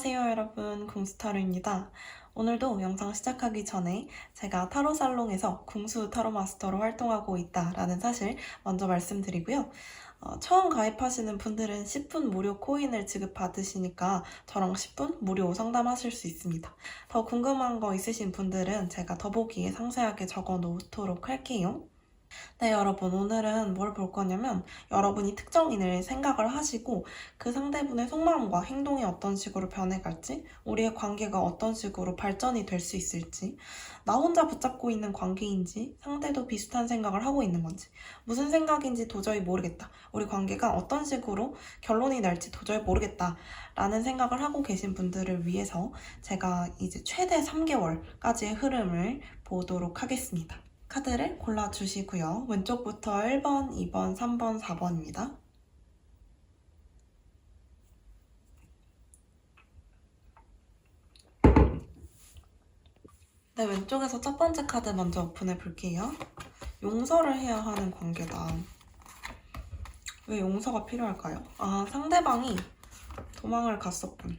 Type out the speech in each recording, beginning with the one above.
안녕하세요 여러분, 궁수타로입니다. 오늘도 영상 시작하기 전에 제가 타로 살롱에서 궁수 타로 마스터로 활동하고 있다라는 사실 먼저 말씀드리고요. 처음 가입하시는 분들은 10분 무료 코인을 지급받으시니까 저랑 10분 무료 상담하실 수 있습니다. 더 궁금한 거 있으신 분들은 제가 더보기에 상세하게 적어 놓도록 할게요. 네, 여러분. 오늘은 뭘 볼 거냐면 여러분이 특정인을 생각을 하시고 그 상대분의 속마음과 행동이 어떤 식으로 변해갈지, 우리의 관계가 어떤 식으로 발전이 될 수 있을지, 나 혼자 붙잡고 있는 관계인지, 상대도 비슷한 생각을 하고 있는 건지, 무슨 생각인지 도저히 모르겠다. 우리 관계가 어떤 식으로 결론이 날지 도저히 모르겠다. 라는 생각을 하고 계신 분들을 위해서 제가 이제 최대 3개월까지의 흐름을 보도록 하겠습니다. 카드를 골라주시고요. 왼쪽부터 1번, 2번, 3번, 4번입니다. 네, 왼쪽에서 첫 번째 카드 먼저 오픈해 볼게요. 용서를 해야 하는 관계다. 왜 용서가 필요할까요? 상대방이 도망을 갔었군.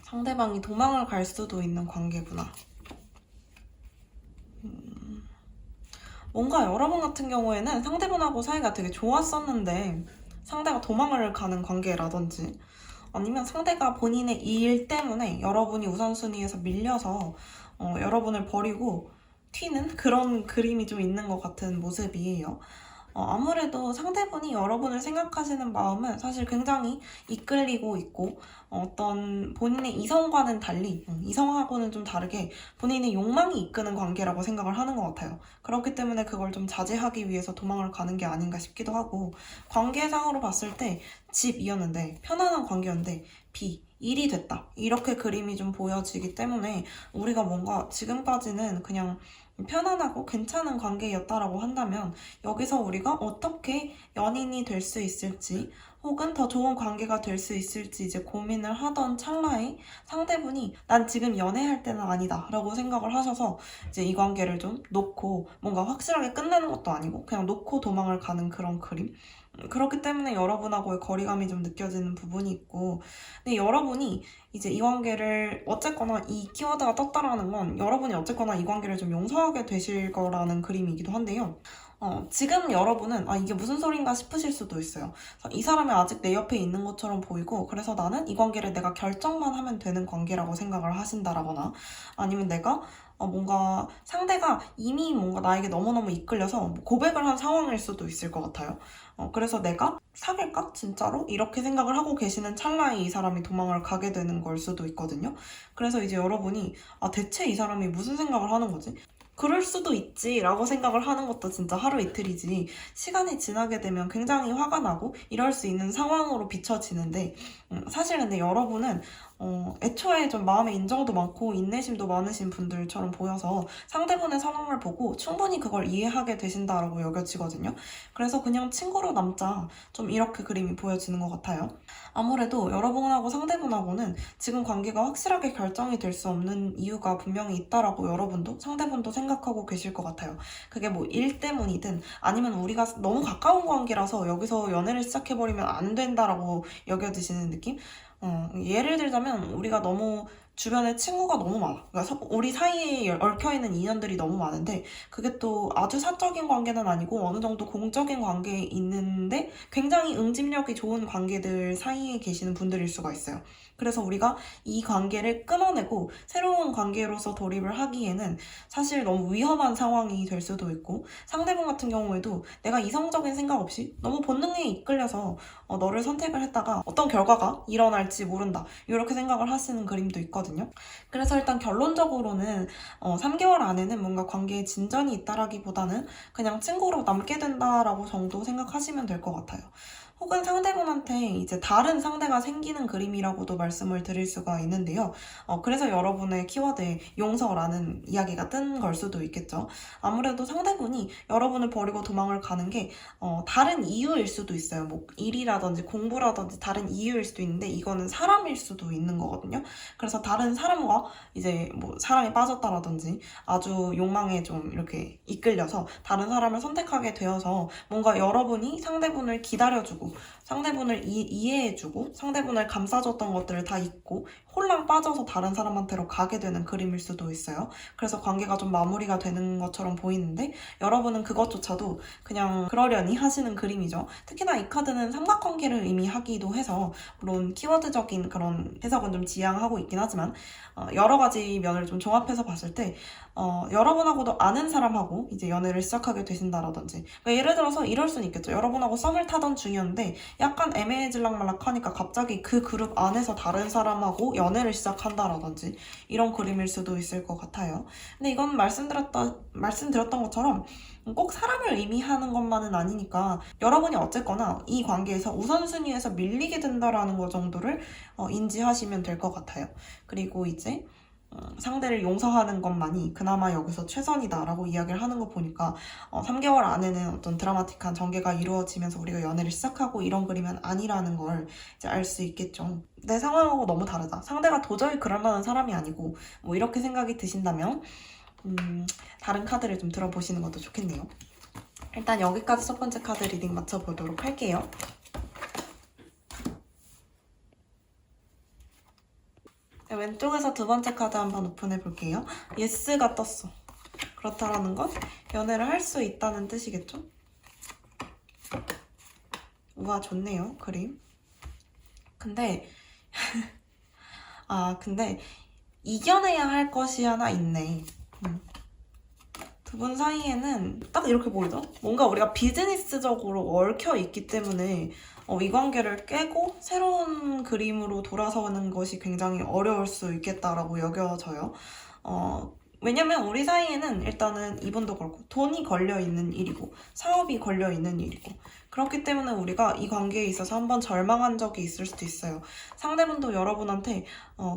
상대방이 도망을 갈 수도 있는 관계구나. 뭔가 여러분 같은 경우에는 상대분하고 사이가 되게 좋았었는데 상대가 도망을 가는 관계라든지 아니면 상대가 본인의 일 때문에 여러분이 우선순위에서 밀려서 여러분을 버리고 튀는 그런 그림이 좀 있는 것 같은 모습이에요. 아무래도 상대분이 여러분을 생각하시는 마음은 사실 굉장히 이끌리고 있고 어떤 본인의 이성과는 달리 이성하고는 좀 다르게 본인의 욕망이 이끄는 관계라고 생각을 하는 것 같아요. 그렇기 때문에 그걸 좀 자제하기 위해서 도망을 가는 게 아닌가 싶기도 하고 관계상으로 봤을 때 집이었는데 편안한 관계였는데 일이 됐다. 이렇게 그림이 좀 보여지기 때문에 우리가 뭔가 지금까지는 그냥 편안하고 괜찮은 관계였다라고 한다면 여기서 우리가 어떻게 연인이 될 수 있을지 혹은 더 좋은 관계가 될 수 있을지 이제 고민을 하던 찰나에 상대분이 난 지금 연애할 때는 아니다 라고 생각을 하셔서 이제 이 관계를 좀 놓고 뭔가 확실하게 끝내는 것도 아니고 그냥 놓고 도망을 가는 그런 그림. 그렇기 때문에 여러분하고의 거리감이 좀 느껴지는 부분이 있고 근데 여러분이 이제 이 관계를 어쨌거나 이 키워드가 떴다라는 건 여러분이 어쨌거나 이 관계를 좀 용서하게 되실 거라는 그림이기도 한데요. 지금 여러분은 이게 무슨 소린가 싶으실 수도 있어요. 이 사람이 아직 내 옆에 있는 것처럼 보이고 그래서 나는 이 관계를 내가 결정만 하면 되는 관계라고 생각을 하신다라거나 아니면 내가 뭔가 상대가 이미 뭔가 나에게 너무너무 이끌려서 고백을 한 상황일 수도 있을 것 같아요. 그래서 내가 사귈까? 진짜로? 이렇게 생각을 하고 계시는 찰나에 이 사람이 도망을 가게 되는 걸 수도 있거든요. 그래서 이제 여러분이 대체 이 사람이 무슨 생각을 하는 거지? 그럴 수도 있지라고 생각을 하는 것도 진짜 하루 이틀이지 시간이 지나게 되면 굉장히 화가 나고 이럴 수 있는 상황으로 비춰지는데 사실 근데 여러분은 애초에 좀 마음의 인정도 많고 인내심도 많으신 분들처럼 보여서 상대분의 상황을 보고 충분히 그걸 이해하게 되신다라고 여겨지거든요. 그래서 그냥 친구로 남자 좀 이렇게 그림이 보여지는 것 같아요. 아무래도 여러분하고 상대분하고는 지금 관계가 확실하게 결정이 될 수 없는 이유가 분명히 있다라고 여러분도 상대분도 생각하고 계실 것 같아요. 그게 뭐 일 때문이든 아니면 우리가 너무 가까운 관계라서 여기서 연애를 시작해버리면 안 된다라고 여겨지시는 느낌? 예를 들자면 우리가 너무 주변에 친구가 너무 많아. 그러니까 우리 사이에 얽혀있는 인연들이 너무 많은데 그게 또 아주 사적인 관계는 아니고 어느 정도 공적인 관계에 있는데 굉장히 응집력이 좋은 관계들 사이에 계시는 분들일 수가 있어요. 그래서 우리가 이 관계를 끊어내고 새로운 관계로서 돌입을 하기에는 사실 너무 위험한 상황이 될 수도 있고 상대방 같은 경우에도 내가 이성적인 생각 없이 너무 본능에 이끌려서 너를 선택을 했다가 어떤 결과가 일어날지 모른다. 이렇게 생각을 하시는 그림도 있거든요. 그래서 일단 결론적으로는 3개월 안에는 뭔가 관계에 진전이 있다라기보다는 그냥 친구로 남게 된다라고 정도 생각하시면 될 것 같아요. 혹은 상대분한테 이제 다른 상대가 생기는 그림이라고도 말씀을 드릴 수가 있는데요. 그래서 여러분의 키워드에 용서라는 이야기가 뜬 걸 수도 있겠죠. 아무래도 상대분이 여러분을 버리고 도망을 가는 게 다른 이유일 수도 있어요. 뭐 일이라든지 공부라든지 다른 이유일 수도 있는데 이거는 사람일 수도 있는 거거든요. 그래서 다른 사람과 이제 뭐 사랑에 빠졌다라든지 아주 욕망에 좀 이렇게 이끌려서 다른 사람을 선택하게 되어서 뭔가 여러분이 상대분을 기다려주고 있고 상대분을 이해해주고 상대분을 감싸줬던 것들을 다 잊고 홀랑 빠져서 다른 사람한테로 가게 되는 그림일 수도 있어요. 그래서 관계가 좀 마무리가 되는 것처럼 보이는데 여러분은 그것조차도 그냥 그러려니 하시는 그림이죠. 특히나 이 카드는 삼각관계를 의미하기도 해서 물론 키워드적인 그런 해석은 좀 지양하고 있긴 하지만 여러 가지 면을 좀 종합해서 봤을 때 여러분하고도 아는 사람하고 이제 연애를 시작하게 되신다라든지 그러니까 예를 들어서 이럴 수는 있겠죠. 여러분하고 썸을 타던 중이었는데 약간 애매해질락말락하니까 갑자기 그 그룹 안에서 다른 사람하고 연애를 시작한다라든지 이런 그림일 수도 있을 것 같아요. 근데 이건 말씀드렸던 것처럼 꼭 사람을 의미하는 것만은 아니니까 여러분이 어쨌거나 이 관계에서 우선순위에서 밀리게 된다라는 것 정도를 인지하시면 될 것 같아요. 그리고 이제 상대를 용서하는 것만이 그나마 여기서 최선이다라고 이야기를 하는 거 보니까 3개월 안에는 어떤 드라마틱한 전개가 이루어지면서 우리가 연애를 시작하고 이런 그림은 아니라는 걸 이제 알 수 있겠죠. 내 상황하고 너무 다르다. 상대가 도저히 그럴 만한 사람이 아니고 뭐 이렇게 생각이 드신다면 다른 카드를 좀 들어보시는 것도 좋겠네요. 일단 여기까지 첫 번째 카드 리딩 맞춰보도록 할게요. 네, 왼쪽에서 두 번째 카드 한번 오픈해 볼게요. 예스가 떴어. 그렇다라는 건 연애를 할 수 있다는 뜻이겠죠? 우와, 좋네요, 그림. 근데 근데 이겨내야 할 것이 하나 있네. 두 분 사이에는 딱 이렇게 보이죠? 뭔가 우리가 비즈니스적으로 얽혀 있기 때문에 이 관계를 깨고 새로운 그림으로 돌아서는 것이 굉장히 어려울 수 있겠다라고 여겨져요. 왜냐면 우리 사이에는 일단은 이분도 그렇고 돈이 걸려있는 일이고 사업이 걸려있는 일이고 그렇기 때문에 우리가 이 관계에 있어서 한번 절망한 적이 있을 수도 있어요. 상대분도 여러분한테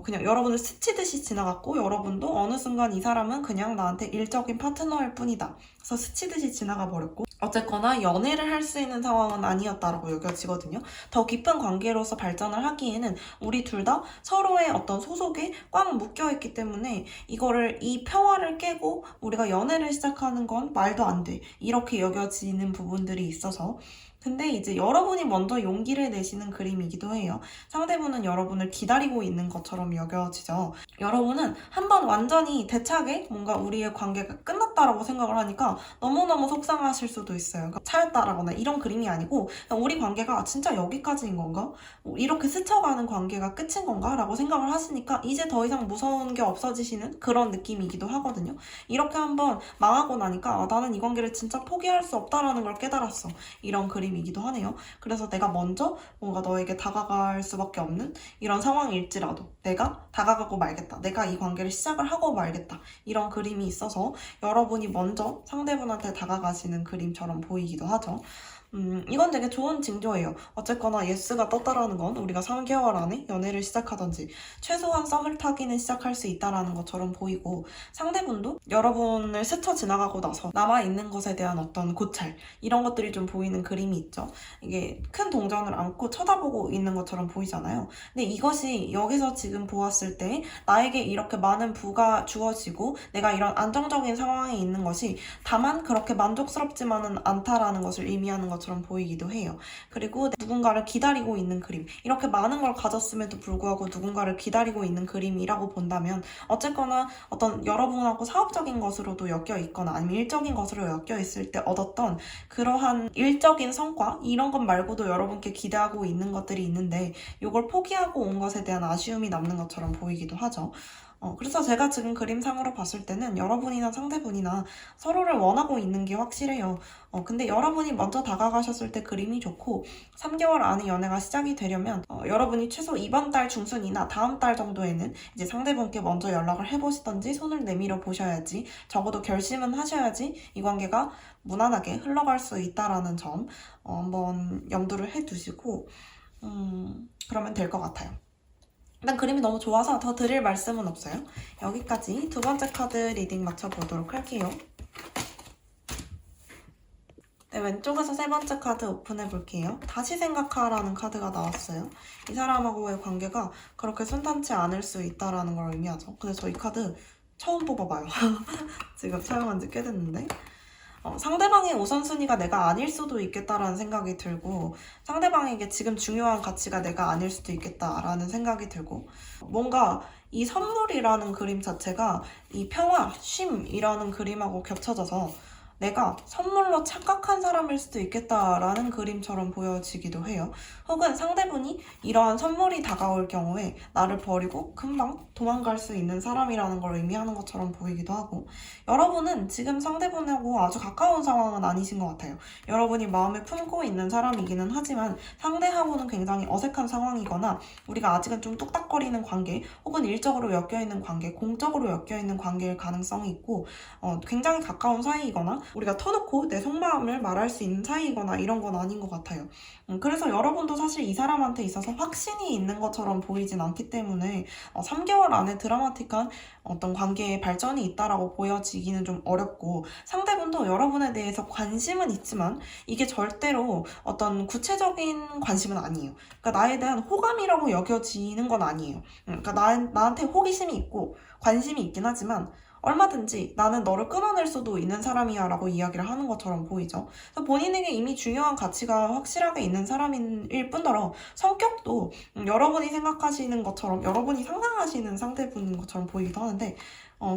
그냥 여러분을 스치듯이 지나갔고 여러분도 어느 순간 이 사람은 그냥 나한테 일적인 파트너일 뿐이다. 그래서 스치듯이 지나가 버렸고 어쨌거나 연애를 할 수 있는 상황은 아니었다라고 여겨지거든요. 더 깊은 관계로서 발전을 하기에는 우리 둘 다 서로의 어떤 소속에 꽉 묶여있기 때문에 이 평화를 깨고 우리가 연애를 시작하는 건 말도 안 돼. 이렇게 여겨지는 부분들이 있어서 근데 이제 여러분이 먼저 용기를 내시는 그림이기도 해요. 상대분은 여러분을 기다리고 있는 것처럼 여겨지죠. 여러분은 한번 완전히 대차게 뭔가 우리의 관계가 끝났다라고 생각을 하니까 너무너무 속상하실 수도 있어요. 그러니까 차였다라거나 이런 그림이 아니고 우리 관계가 진짜 여기까지인 건가? 이렇게 스쳐가는 관계가 끝인 건가? 라고 생각을 하시니까 이제 더 이상 무서운 게 없어지시는 그런 느낌이기도 하거든요. 이렇게 한번 망하고 나니까 나는 이 관계를 진짜 포기할 수 없다라는 걸 깨달았어. 이런 그림이기도 하네요. 그래서 내가 먼저 뭔가 너에게 다가갈 수밖에 없는 이런 상황일지라도 내가 다가가고 말겠다. 내가 이 관계를 시작을 하고 말겠다. 이런 그림이 있어서 여러분이 먼저 상대분한테 다가가시는 그림처럼 보이기도 하죠. 이건 되게 좋은 징조예요. 어쨌거나 예스가 떴다라는 건 우리가 3개월 안에 연애를 시작하던지 최소한 썸을 타기는 시작할 수 있다라는 것처럼 보이고 상대분도 여러분을 스쳐 지나가고 나서 남아있는 것에 대한 어떤 고찰 이런 것들이 좀 보이는 그림이 있죠. 이게 큰 동전을 안고 쳐다보고 있는 것처럼 보이잖아요. 근데 이것이 여기서 지금 보았을 때 나에게 이렇게 많은 부가 주어지고 내가 이런 안정적인 상황에 있는 것이 다만 그렇게 만족스럽지만은 않다라는 것을 의미하는 것처럼 보이기도 해요. 그리고 누군가를 기다리고 있는 그림 이렇게 많은 걸 가졌음에도 불구하고 누군가를 기다리고 있는 그림이라고 본다면 어쨌거나 어떤 여러분하고 사업적인 것으로도 엮여 있거나 아니면 일적인 것으로 엮여 있을 때 얻었던 그러한 일적인 성과 이런 것 말고도 여러분께 기대하고 있는 것들이 있는데 이걸 포기하고 온 것에 대한 아쉬움이 남는 것처럼 보이기도 하죠. 그래서 제가 지금 그림상으로 봤을 때는 여러분이나 상대분이나 서로를 원하고 있는 게 확실해요. 근데 여러분이 먼저 다가가셨을 때 그림이 좋고 3개월 안에 연애가 시작이 되려면 여러분이 최소 이번 달 중순이나 다음 달 정도에는 이제 상대분께 먼저 연락을 해보시던지 손을 내밀어 보셔야지 적어도 결심은 하셔야지 이 관계가 무난하게 흘러갈 수 있다라는 점 한번 염두를 해두시고 그러면 될 것 같아요. 일단 그림이 너무 좋아서 더 드릴 말씀은 없어요. 여기까지 두 번째 카드 리딩 맞춰보도록 할게요. 네, 왼쪽에서 세 번째 카드 오픈해볼게요. 다시 생각하라는 카드가 나왔어요. 이 사람하고의 관계가 그렇게 순탄치 않을 수 있다는 걸 의미하죠. 근데 저 이 카드 처음 뽑아봐요. 지금 사용한 지 꽤 됐는데. 상대방의 우선순위가 내가 아닐 수도 있겠다라는 생각이 들고, 상대방에게 지금 중요한 가치가 내가 아닐 수도 있겠다라는 생각이 들고, 뭔가 이 선물이라는 그림 자체가 이 평화, 쉼이라는 그림하고 겹쳐져서 내가 선물로 착각한 사람일 수도 있겠다라는 그림처럼 보여지기도 해요. 혹은 상대분이 이러한 선물이 다가올 경우에 나를 버리고 금방 도망갈 수 있는 사람이라는 걸 의미하는 것처럼 보이기도 하고, 여러분은 지금 상대분하고 아주 가까운 상황은 아니신 것 같아요. 여러분이 마음에 품고 있는 사람이기는 하지만 상대하고는 굉장히 어색한 상황이거나 우리가 아직은 좀 뚝딱거리는 관계, 혹은 일적으로 엮여있는 관계, 공적으로 엮여있는 관계일 가능성이 있고, 굉장히 가까운 사이이거나 우리가 터놓고 내 속마음을 말할 수 있는 사이이거나 이런 건 아닌 것 같아요. 그래서 여러분도 사실 이 사람한테 있어서 확신이 있는 것처럼 보이진 않기 때문에 3개월 안에 드라마틱한 어떤 관계의 발전이 있다라고 보여지기는 좀 어렵고, 상대분도 여러분에 대해서 관심은 있지만 이게 절대로 어떤 구체적인 관심은 아니에요. 그러니까 나에 대한 호감이라고 여겨지는 건 아니에요. 그러니까 나한테 호기심이 있고 관심이 있긴 하지만 얼마든지 나는 너를 끊어낼 수도 있는 사람이야 라고 이야기를 하는 것처럼 보이죠. 그래서 본인에게 이미 중요한 가치가 확실하게 있는 사람일 뿐더러 성격도 여러분이 생각하시는 것처럼, 여러분이 상상하시는 상대분인 것처럼 보이기도 하는데,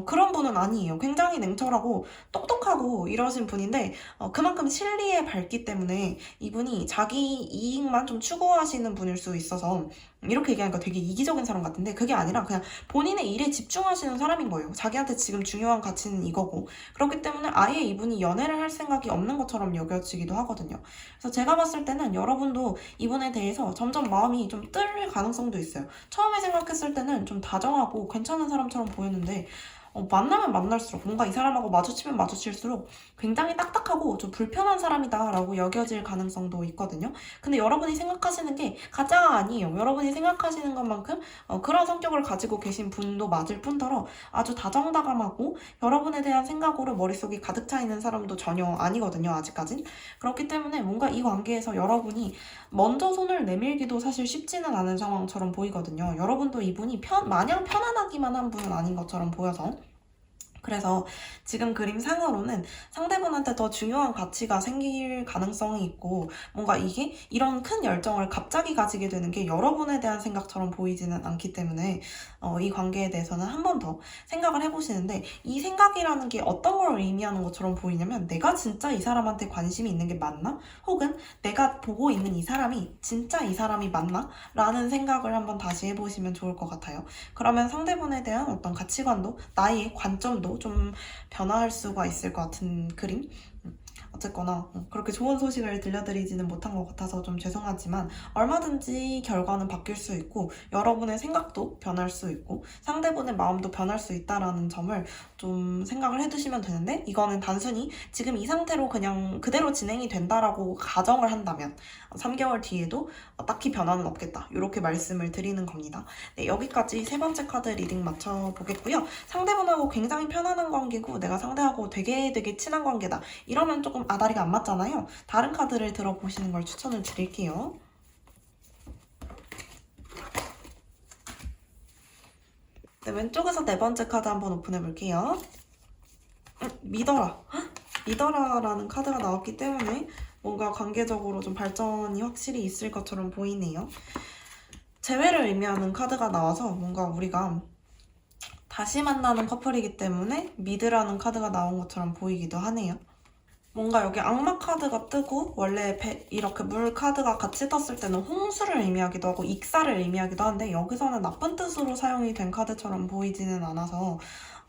그런 분은 아니에요. 굉장히 냉철하고 똑똑하고 이러신 분인데, 그만큼 실리에 밝기 때문에 이분이 자기 이익만 좀 추구하시는 분일 수 있어서, 이렇게 얘기하니까 되게 이기적인 사람 같은데 그게 아니라 그냥 본인의 일에 집중하시는 사람인 거예요. 자기한테 지금 중요한 가치는 이거고, 그렇기 때문에 아예 이분이 연애를 할 생각이 없는 것처럼 여겨지기도 하거든요. 그래서 제가 봤을 때는 여러분도 이분에 대해서 점점 마음이 좀 뜰 가능성도 있어요. 처음에 생각했을 때는 좀 다정하고 괜찮은 사람처럼 보였는데, 만나면 만날수록, 뭔가 이 사람하고 마주치면 마주칠수록 굉장히 딱딱하고 좀 불편한 사람이다라고 여겨질 가능성도 있거든요. 근데 여러분이 생각하시는 게 가짜가 아니에요. 여러분이 생각하시는 것만큼 그런 성격을 가지고 계신 분도 맞을 뿐더러 아주 다정다감하고 여러분에 대한 생각으로 머릿속이 가득 차 있는 사람도 전혀 아니거든요, 아직까진. 그렇기 때문에 뭔가 이 관계에서 여러분이 먼저 손을 내밀기도 사실 쉽지는 않은 상황처럼 보이거든요. 여러분도 이분이 마냥 편안하기만 한 분은 아닌 것처럼 보여서, 그래서 지금 그림 상으로는 상대분한테 더 중요한 가치가 생길 가능성이 있고, 뭔가 이게 이런 큰 열정을 갑자기 가지게 되는 게 여러분에 대한 생각처럼 보이지는 않기 때문에 이 관계에 대해서는 한 번 더 생각을 해보시는데, 이 생각이라는 게 어떤 걸 의미하는 것처럼 보이냐면, 내가 진짜 이 사람한테 관심이 있는 게 맞나? 혹은 내가 보고 있는 이 사람이 진짜 이 사람이 맞나? 라는 생각을 한번 다시 해보시면 좋을 것 같아요. 그러면 상대분에 대한 어떤 가치관도, 나의 관점도 좀 변화할 수가 있을 것 같은 그림? 어쨌거나 그렇게 좋은 소식을 들려드리지는 못한 것 같아서 좀 죄송하지만, 얼마든지 결과는 바뀔 수 있고 여러분의 생각도 변할 수 있고 상대분의 마음도 변할 수 있다라는 점을 좀 생각을 해두시면 되는데, 이거는 단순히 지금 이 상태로 그냥 그대로 진행이 된다라고 가정을 한다면 3개월 뒤에도 딱히 변화는 없겠다, 이렇게 말씀을 드리는 겁니다. 네, 여기까지 세 번째 카드 리딩 맞춰보겠고요. 상대분하고 굉장히 편안한 관계고 내가 상대하고 되게 친한 관계다, 이러면 조금 아다리가 안 맞잖아요. 다른 카드를 들어보시는 걸 추천을 드릴게요. 네, 왼쪽에서 네 번째 카드 한번 오픈해 볼게요. 믿어라. 믿어라라는 카드가 나왔기 때문에 뭔가 관계적으로 좀 발전이 확실히 있을 것처럼 보이네요. 재회를 의미하는 카드가 나와서 뭔가 우리가 다시 만나는 커플이기 때문에 믿으라는 카드가 나온 것처럼 보이기도 하네요. 뭔가 여기 악마 카드가 뜨고, 원래 이렇게 물 카드가 같이 떴을 때는 홍수를 의미하기도 하고 익사를 의미하기도 하는데, 여기서는 나쁜 뜻으로 사용이 된 카드처럼 보이지는 않아서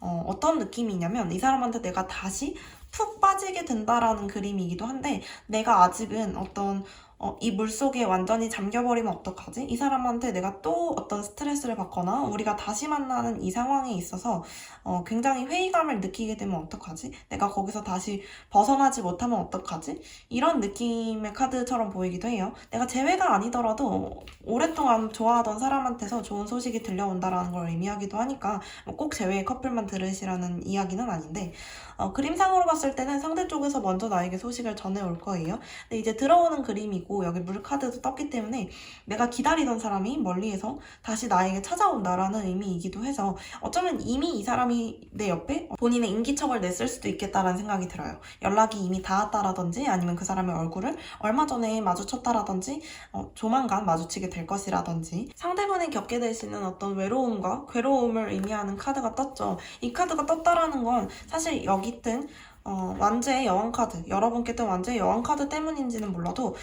어떤 느낌이냐면, 이 사람한테 내가 다시 푹 빠지게 된다라는 그림이기도 한데, 내가 아직은 이 물속에 완전히 잠겨버리면 어떡하지? 이 사람한테 내가 또 어떤 스트레스를 받거나 우리가 다시 만나는 이 상황에 있어서 굉장히 회의감을 느끼게 되면 어떡하지? 내가 거기서 다시 벗어나지 못하면 어떡하지? 이런 느낌의 카드처럼 보이기도 해요. 내가 재회가 아니더라도 오랫동안 좋아하던 사람한테서 좋은 소식이 들려온다라는 걸 의미하기도 하니까 꼭 재회의 커플만 들으시라는 이야기는 아닌데, 그림상으로 봤을 때는 상대 쪽에서 먼저 나에게 소식을 전해올 거예요. 근데 이제 들어오는 그림이고, 있고 여기 물 카드도 떴기 때문에 내가 기다리던 사람이 멀리에서 다시 나에게 찾아온다라는 의미이기도 해서 어쩌면 이미 이 사람이 내 옆에 본인의 인기척을 냈을 수도 있겠다라는 생각이 들어요. 연락이 이미 닿았다라든지 아니면 그 사람의 얼굴을 얼마 전에 마주쳤다라든지 조만간 마주치게 될 것이라든지 상대방이 겪게 되시는 어떤 외로움과 괴로움을 의미하는 카드가 떴죠. 이 카드가 떴다라는 건 사실 여기 뜬 완제의 여왕 카드, 여러분께 뜬 완제의 여왕 카드 때문인지는 몰라도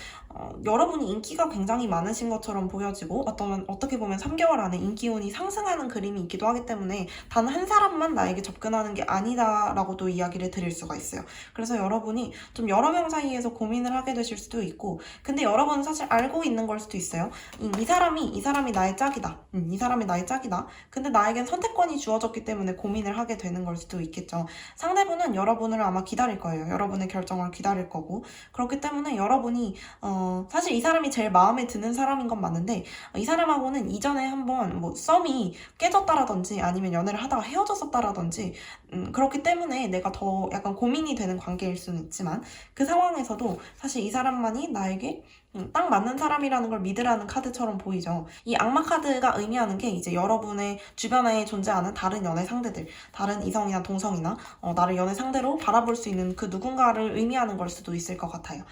여러분이 인기가 굉장히 많으신 것처럼 보여지고 어떻게 보면 3개월 안에 인기운이 상승하는 그림이 있기도 하기 때문에 단 한 사람만 나에게 접근하는 게 아니다라고도 이야기를 드릴 수가 있어요. 그래서 여러분이 좀 여러 명 사이에서 고민을 하게 되실 수도 있고 근데 여러분은 사실 알고 있는 걸 수도 있어요. 이 사람이 나의 짝이다. 이 사람이 나의 짝이다. 근데 나에겐 선택권이 주어졌기 때문에 고민을 하게 되는 걸 수도 있겠죠. 상대분은 여러분을 아마 기다릴 거예요. 여러분의 결정을 기다릴 거고 그렇기 때문에 여러분이 사실 이 사람이 제일 마음에 드는 사람인 건 맞는데 이 사람하고는 이전에 한번 뭐 썸이 깨졌다라든지 아니면 연애를 하다가 헤어졌었다라든지 그렇기 때문에 내가 더 약간 고민이 되는 관계일 수는 있지만 그 상황에서도 사실 이 사람만이 나에게 딱 맞는 사람이라는 걸 믿으라는 카드처럼 보이죠. 이 악마 카드가 의미하는 게 이제 여러분의 주변에 존재하는 다른 연애 상대들, 다른 이성이나 동성이나 나를 연애 상대로 바라볼 수 있는 그 누군가를 의미하는 걸 수도 있을 것 같아요.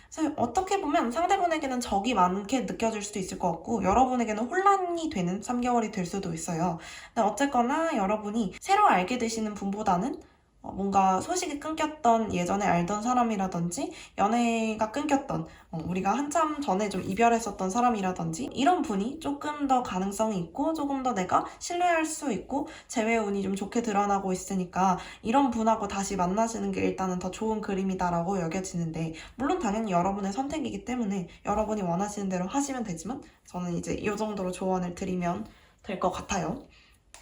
그래서 어떻게 보면 상대분에게는 적이 많게 느껴질 수도 있을 것 같고 여러분에게는 혼란이 되는 3개월이 될 수도 있어요. 근데 어쨌거나 여러분이 새로 알게 되시는 분보다는 뭔가 소식이 끊겼던 예전에 알던 사람이라든지 연애가 끊겼던 우리가 한참 전에 좀 이별했었던 사람이라든지 이런 분이 조금 더 가능성이 있고 조금 더 내가 신뢰할 수 있고 재회 운이 좀 좋게 드러나고 있으니까 이런 분하고 다시 만나시는 게 일단은 더 좋은 그림이다라고 여겨지는데 물론 당연히 여러분의 선택이기 때문에 여러분이 원하시는 대로 하시면 되지만 저는 이제 이 정도로 조언을 드리면 될 것 같아요.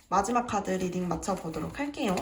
마지막 카드 리딩 맞춰보도록 할게요.